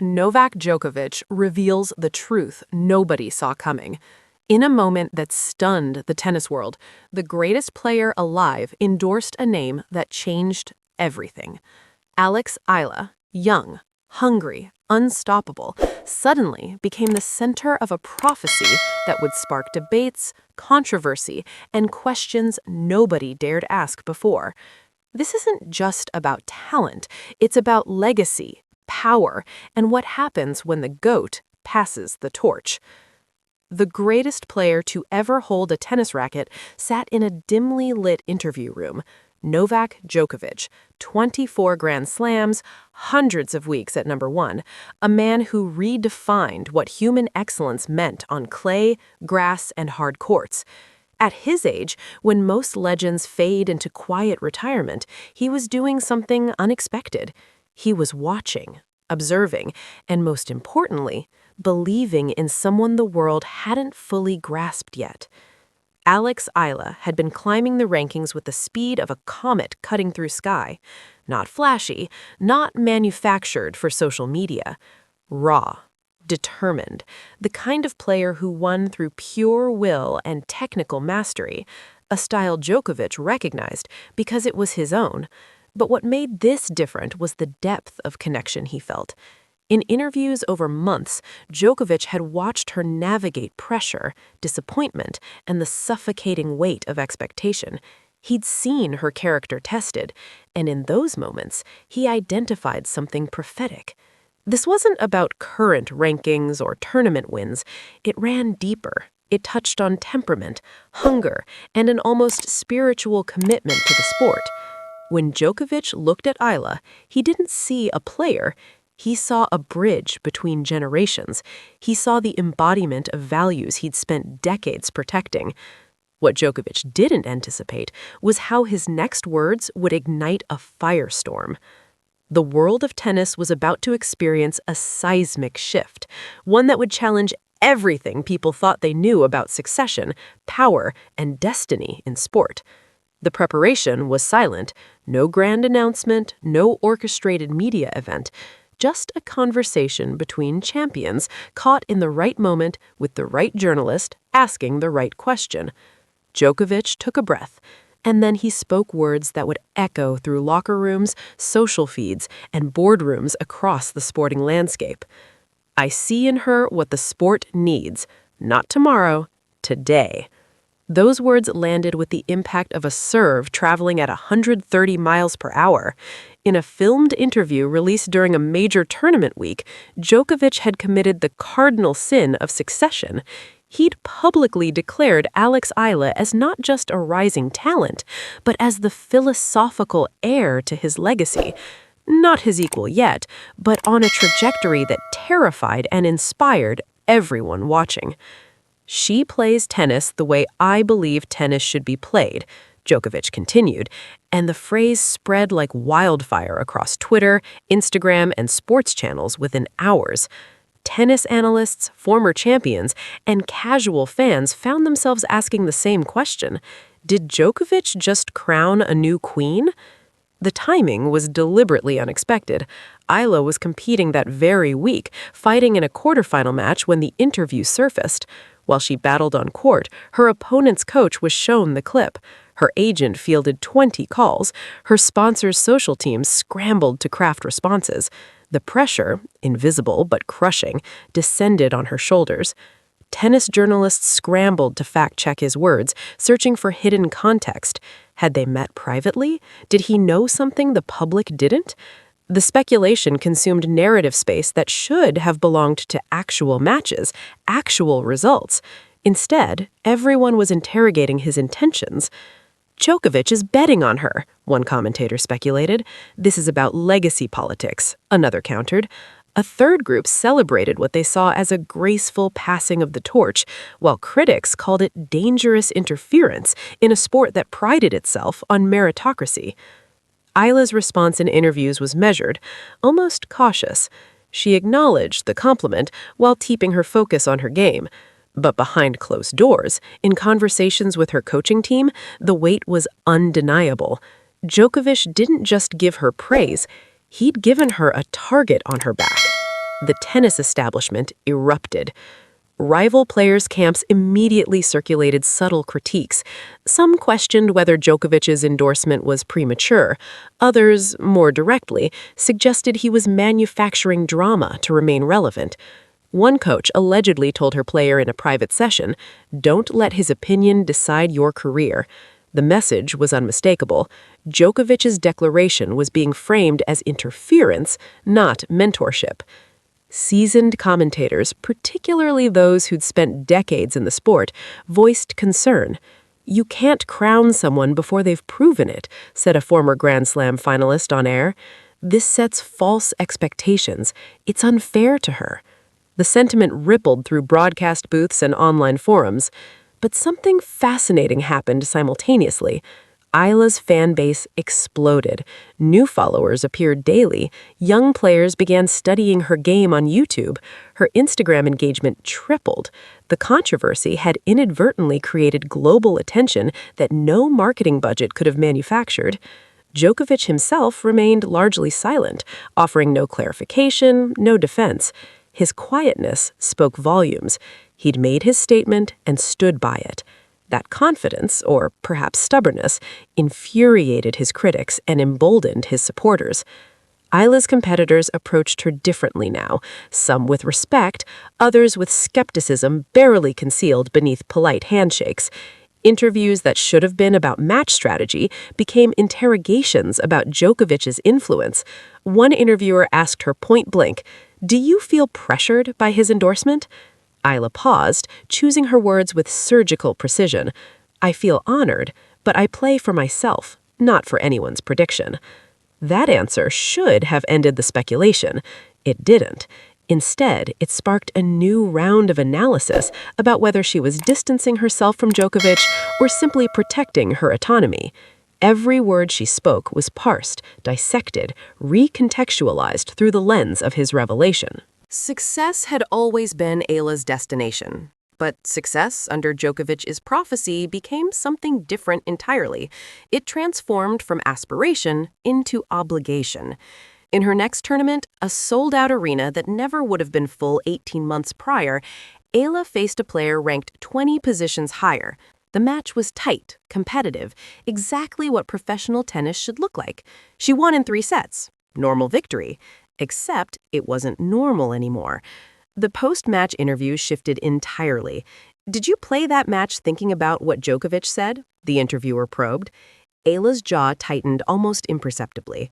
Novak Djokovic reveals the truth nobody saw coming. In a moment that stunned the tennis world, the greatest player alive endorsed a name that changed everything. Eala, young, hungry, unstoppable, suddenly became the center of a prophecy that would spark debates, controversy, and questions nobody dared ask before. This isn't just about talent, it's about legacy, power, and what happens when the GOAT passes the torch. The greatest player to ever hold a tennis racket sat in a dimly lit interview room. Novak Djokovic, 24 Grand Slams, hundreds of weeks at #1, a man who redefined what human excellence meant on clay, grass, and hard courts. At his age, when most legends fade into quiet retirement, he was doing something unexpected. He was watching, observing, and most importantly, believing in someone the world hadn't fully grasped yet. Eala had been climbing the rankings with the speed of a comet cutting through sky. Not flashy, not manufactured for social media. Raw, determined, the kind of player who won through pure will and technical mastery, a style Djokovic recognized because it was his own. But what made this different was the depth of connection he felt. In interviews over months, Djokovic had watched her navigate pressure, disappointment, and the suffocating weight of expectation. He'd seen her character tested, and in those moments, he identified something prophetic. This wasn't about current rankings or tournament wins. It ran deeper. It touched on temperament, hunger, and an almost spiritual commitment to the sport. When Djokovic looked at Eala, he didn't see a player. He saw a bridge between generations. He saw the embodiment of values he'd spent decades protecting. What Djokovic didn't anticipate was how his next words would ignite a firestorm. The world of tennis was about to experience a seismic shift, one that would challenge everything people thought they knew about succession, power, and destiny in sport. The preparation was silent, no grand announcement, no orchestrated media event. Just a conversation between champions caught in the right moment with the right journalist asking the right question. Djokovic took a breath, and then he spoke words that would echo through locker rooms, social feeds, and boardrooms across the sporting landscape. "I see in her what the sport needs, not tomorrow, today." Those words landed with the impact of a serve traveling at 130 miles per hour. In a filmed interview released during a major tournament week, Djokovic had committed the cardinal sin of succession. He'd publicly declared Eala as not just a rising talent, but as the philosophical heir to his legacy. Not his equal yet, but on a trajectory that terrified and inspired everyone watching. "She plays tennis the way I believe tennis should be played," Djokovic continued, and the phrase spread like wildfire across Twitter, Instagram, and sports channels within hours. Tennis analysts, former champions, and casual fans found themselves asking the same question. Did Djokovic just crown a new queen? The timing was deliberately unexpected. Eala was competing that very week, fighting in a quarterfinal match when the interview surfaced. While she battled on court, her opponent's coach was shown the clip. Her agent fielded 20 calls. Her sponsor's social teams scrambled to craft responses. The pressure, invisible but crushing, descended on her shoulders. Tennis journalists scrambled to fact-check his words, searching for hidden context. Had they met privately? Did he know something the public didn't? The speculation consumed narrative space that should have belonged to actual matches, actual results. Instead, everyone was interrogating his intentions. "Djokovic is betting on her," one commentator speculated. "This is about legacy politics," another countered. A third group celebrated what they saw as a graceful passing of the torch, while critics called it dangerous interference in a sport that prided itself on meritocracy. Eala's response in interviews was measured, almost cautious. She acknowledged the compliment while keeping her focus on her game. But behind closed doors, in conversations with her coaching team, the weight was undeniable. Djokovic didn't just give her praise, he'd given her a target on her back. the tennis establishment erupted. Rival players' camps immediately circulated subtle critiques. Some questioned whether Djokovic's endorsement was premature. Others, more directly, suggested he was manufacturing drama to remain relevant. One coach allegedly told her player in a private session, "Don't let his opinion decide your career." The message was unmistakable. Djokovic's declaration was being framed as interference, not mentorship. Seasoned commentators, particularly those who'd spent decades in the sport, voiced concern. "You can't crown someone before they've proven it," said a former Grand Slam finalist on air. "This sets false expectations. It's unfair to her." The sentiment rippled through broadcast booths and online forums. But something fascinating happened simultaneously. Eala's fan base exploded. New followers appeared daily. Young players began studying her game on YouTube. Her Instagram engagement tripled. The controversy had inadvertently created global attention that no marketing budget could have manufactured. Djokovic himself remained largely silent, offering no clarification, no defense. His quietness spoke volumes. He'd made his statement and stood by it. That confidence, or perhaps stubbornness, infuriated his critics and emboldened his supporters. Eala's competitors approached her differently now, some with respect, others with skepticism barely concealed beneath polite handshakes. Interviews that should have been about match strategy became interrogations about Djokovic's influence. One interviewer asked her point blank, "Do you feel pressured by his endorsement?" Eala paused, choosing her words with surgical precision. "I feel honored, but I play for myself, not for anyone's prediction." That answer should have ended the speculation. It didn't. Instead, it sparked a new round of analysis about whether she was distancing herself from Djokovic or simply protecting her autonomy. Every word she spoke was parsed, dissected, recontextualized through the lens of his revelation. Success had always been Eala's destination. But success under Djokovic's prophecy became something different entirely. It transformed from aspiration into obligation. In her next tournament, a sold-out arena that never would have been full 18 months prior, Eala faced a player ranked 20 positions higher. The match was tight, competitive, exactly what professional tennis should look like. She won in 3 sets. Normal victory. Except it wasn't normal anymore. The post-match interview shifted entirely. "Did you play that match thinking about what Djokovic said?" the interviewer probed. Eala's jaw tightened almost imperceptibly.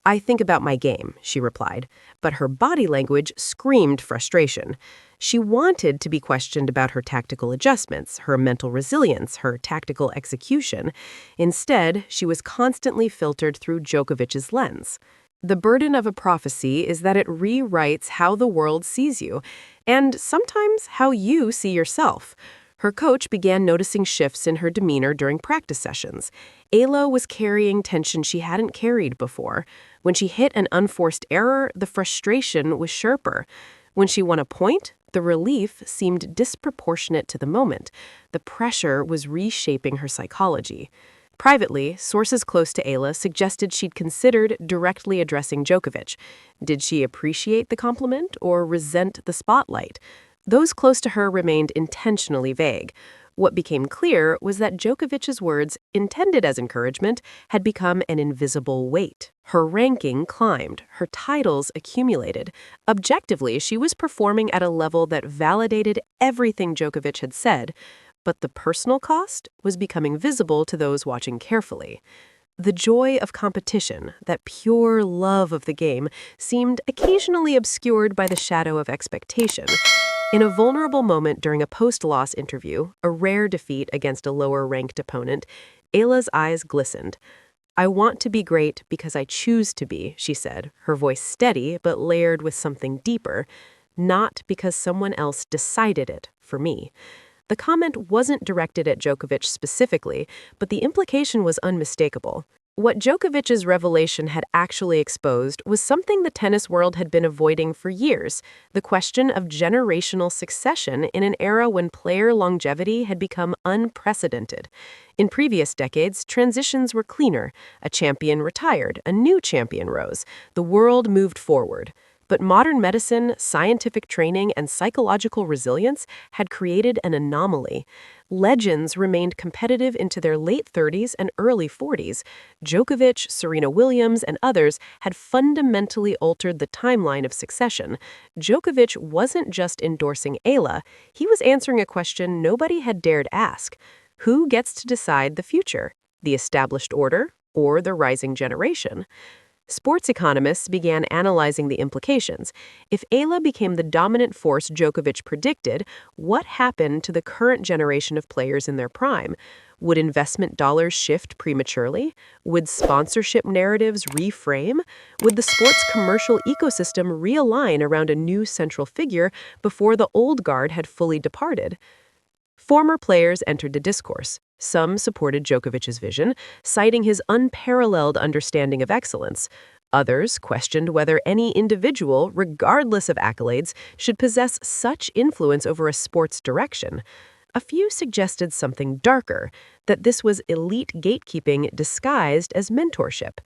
"I think about my game," she replied, but her body language screamed frustration. She wanted to be questioned about her tactical adjustments, her mental resilience, her tactical execution. Instead, she was constantly filtered through Djokovic's lens. The burden of a prophecy is that it rewrites how the world sees you, and sometimes how you see yourself. Her coach began noticing shifts in her demeanor during practice sessions. Eala was carrying tension she hadn't carried before. When she hit an unforced error, the frustration was sharper. When she won a point, the relief seemed disproportionate to the moment. The pressure was reshaping her psychology. Privately, sources close to Eala suggested she'd considered directly addressing Djokovic. Did she appreciate the compliment or resent the spotlight? Those close to her remained intentionally vague. What became clear was that Djokovic's words, intended as encouragement, had become an invisible weight. Her ranking climbed, her titles accumulated. Objectively, she was performing at a level that validated everything Djokovic had said, but the personal cost was becoming visible to those watching carefully. The joy of competition, that pure love of the game, seemed occasionally obscured by the shadow of expectation. In a vulnerable moment during a post-loss interview, a rare defeat against a lower-ranked opponent, Eala's eyes glistened. "I want to be great because I choose to be," she said, her voice steady but layered with something deeper, "not because someone else decided it for me." The comment wasn't directed at Djokovic specifically, but the implication was unmistakable. What Djokovic's revelation had actually exposed was something the tennis world had been avoiding for years, the question of generational succession in an era when player longevity had become unprecedented. In previous decades, transitions were cleaner. A champion retired, a new champion rose. The world moved forward. But modern medicine, scientific training, and psychological resilience had created an anomaly. Legends remained competitive into their late 30s and early 40s. Djokovic, Serena Williams, and others had fundamentally altered the timeline of succession. Djokovic wasn't just endorsing Eala, he was answering a question nobody had dared ask. Who gets to decide the future? The established order or the rising generation? Sports economists began analyzing the implications. If Eala became the dominant force Djokovic predicted, what happened to the current generation of players in their prime? Would investment dollars shift prematurely? Would sponsorship narratives reframe? Would the sports commercial ecosystem realign around a new central figure before the old guard had fully departed? Former players entered the discourse. Some supported Djokovic's vision, citing his unparalleled understanding of excellence. Others questioned whether any individual, regardless of accolades, should possess such influence over a sport's direction. A few suggested something darker, that this was elite gatekeeping disguised as mentorship.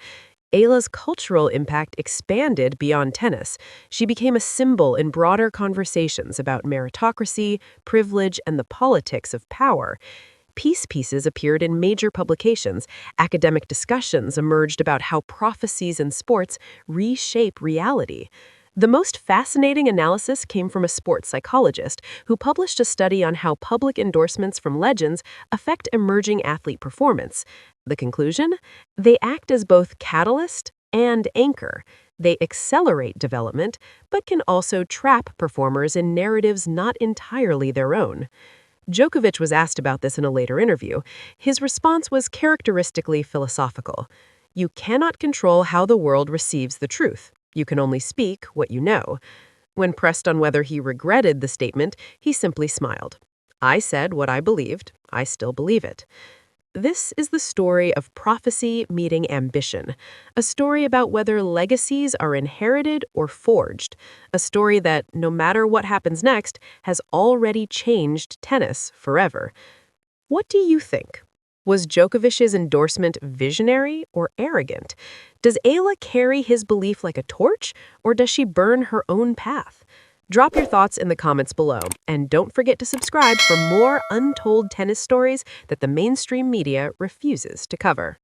Ayla's cultural impact expanded beyond tennis. She became a symbol in broader conversations about meritocracy, privilege, and the politics of power. Peace pieces appeared in major publications. Academic discussions emerged about how prophecies in sports reshape reality. The most fascinating analysis came from a sports psychologist who published a study on how public endorsements from legends affect emerging athlete performance. The conclusion? They act as both catalyst and anchor. They accelerate development, but can also trap performers in narratives not entirely their own. Djokovic was asked about this in a later interview. His response was characteristically philosophical. You cannot control how the world receives the truth. You can only speak what you know. When pressed on whether he regretted the statement, he simply smiled. I said what I believed. I still believe it. This is the story of prophecy meeting ambition, a story about whether legacies are inherited or forged, a story that, no matter what happens next, has already changed tennis forever. What do you think? Was Djokovic's endorsement visionary or arrogant? Does Eala carry his belief like a torch, or does she burn her own path? Drop your thoughts in the comments below, and don't forget to subscribe for more untold tennis stories that the mainstream media refuses to cover.